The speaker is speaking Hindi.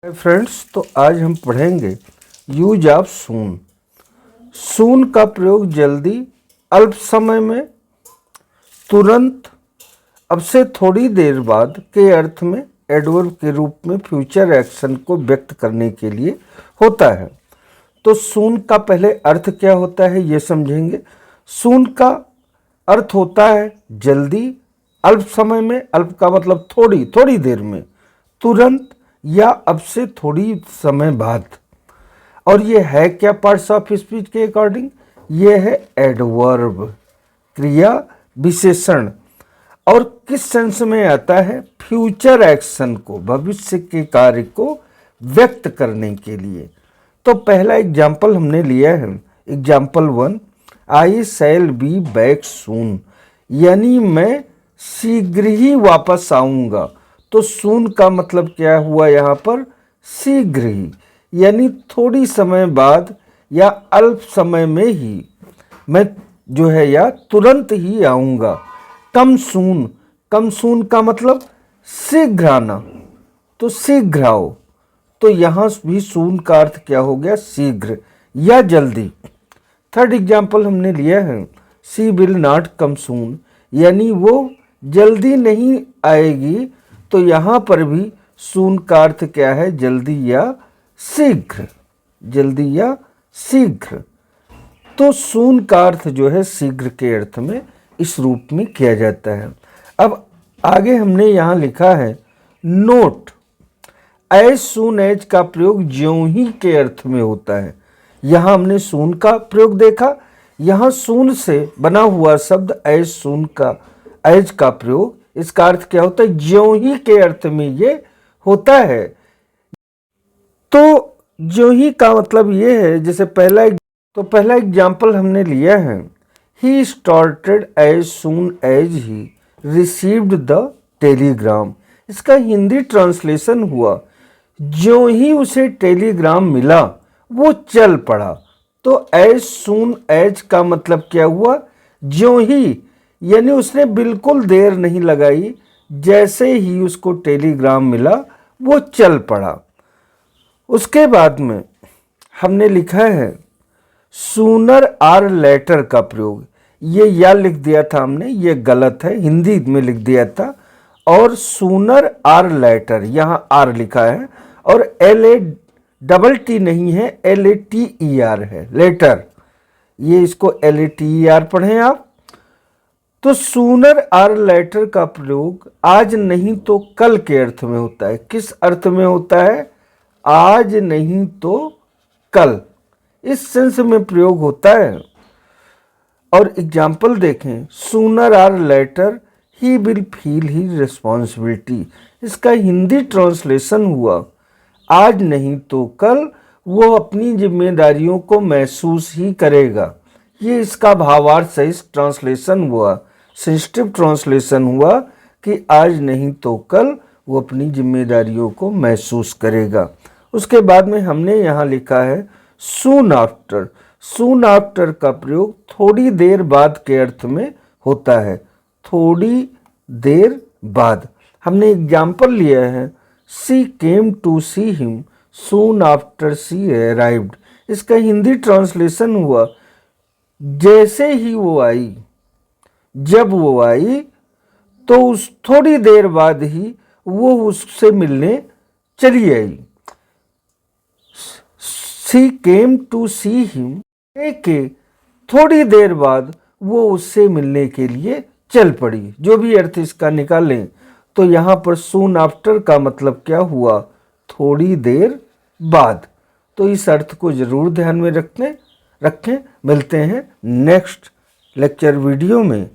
फ्रेंड्स, तो आज हम पढ़ेंगे यूज ऑफ सून। सून का प्रयोग जल्दी, अल्प समय में, तुरंत, अब से थोड़ी देर बाद के अर्थ में एडवर्ब के रूप में फ्यूचर एक्शन को व्यक्त करने के लिए होता है। तो सून का पहले अर्थ क्या होता है ये समझेंगे। सून का अर्थ होता है जल्दी, अल्प समय में, अल्प का मतलब थोड़ी थोड़ी देर में, तुरंत या अब से थोड़ी समय बाद। और ये है क्या पार्ट्स ऑफ स्पीच के अकॉर्डिंग? ये है एडवर्ब, क्रिया विशेषण। और किस सेंस में आता है? फ्यूचर एक्शन को, भविष्य के कार्य को व्यक्त करने के लिए। तो पहला एग्जाम्पल हमने लिया है, example 1, I shall be back soon, यानी मैं शीघ्र ही वापस आऊँगा। तो सून का मतलब क्या हुआ यहाँ पर? शीघ्र ही, यानी थोड़ी समय बाद या अल्प समय में ही मैं जो है या तुरंत ही आऊँगा। कम सून, कम सून का मतलब शीघ्र आना, तो शीघ्र आओ। तो यहाँ भी सून का अर्थ क्या हो गया? शीघ्र या जल्दी। थर्ड एग्जाम्पल हमने लिया है, शी विल नॉट कम सून, यानी वो जल्दी नहीं आएगी। तो यहाँ पर भी सून का अर्थ क्या है? जल्दी या शीघ्र, जल्दी या शीघ्र। तो सून का अर्थ जो है शीघ्र के अर्थ में इस रूप में किया जाता है। अब आगे हमने यहाँ लिखा है नोट, एज सून एज का प्रयोग ज्यों ही के अर्थ में होता है। यहाँ हमने सून का प्रयोग देखा, यहाँ सून से बना हुआ शब्द एज सून का, एज का प्रयोग, इसका अर्थ क्या होता है? ज्यों ही के अर्थ में ये होता है। तो ज्यों ही का मतलब ये है, जैसे पहला एग्जाम्पल हमने लिया है, he started as soon as he received the telegram. इसका हिंदी ट्रांसलेशन हुआ, ज्यों ही उसे टेलीग्राम मिला वो चल पड़ा। तो एज सून एज का मतलब क्या हुआ? ज्यों ही, यानी उसने बिल्कुल देर नहीं लगाई, जैसे ही उसको टेलीग्राम मिला वो चल पड़ा। उसके बाद में हमने लिखा है सूनर आर लेटर का प्रयोग। ये या लिख दिया था हमने, ये गलत है, हिंदी में लिख दिया था। और सूनर आर लेटर, यहाँ आर लिखा है और LATT नहीं है, LATER है, लेटर। ये इसको LATER पढ़ें आप। तो सूनर आर लेटर का प्रयोग आज नहीं तो कल के अर्थ में होता है। किस अर्थ में होता है? आज नहीं तो कल, इस सेंस में प्रयोग होता है। और एग्जाम्पल देखें, sooner or later he will feel he responsibility. इसका हिंदी ट्रांसलेशन हुआ, आज नहीं तो कल वो अपनी जिम्मेदारियों को महसूस ही करेगा। ये इसका भावार्थ सही ट्रांसलेशन हुआ, सेंसिटिव ट्रांसलेशन हुआ कि आज नहीं तो कल वो अपनी जिम्मेदारियों को महसूस करेगा। उसके बाद में हमने यहाँ लिखा है सून आफ्टर। सून आफ्टर का प्रयोग थोड़ी देर बाद के अर्थ में होता है, थोड़ी देर बाद। हमने एग्जाम्पल लिया है, she came to see him soon after she arrived. इसका हिंदी ट्रांसलेशन हुआ, जैसे ही वो आई, जब वो आई तो उस थोड़ी देर बाद ही वो उससे मिलने चली आई। She came to see him के थोड़ी देर बाद वो उससे मिलने के लिए चल पड़ी। जो भी अर्थ इसका निकालें, तो यहाँ पर सून आफ्टर का मतलब क्या हुआ? थोड़ी देर बाद। तो इस अर्थ को जरूर ध्यान में रखें। मिलते हैं नेक्स्ट लेक्चर वीडियो में।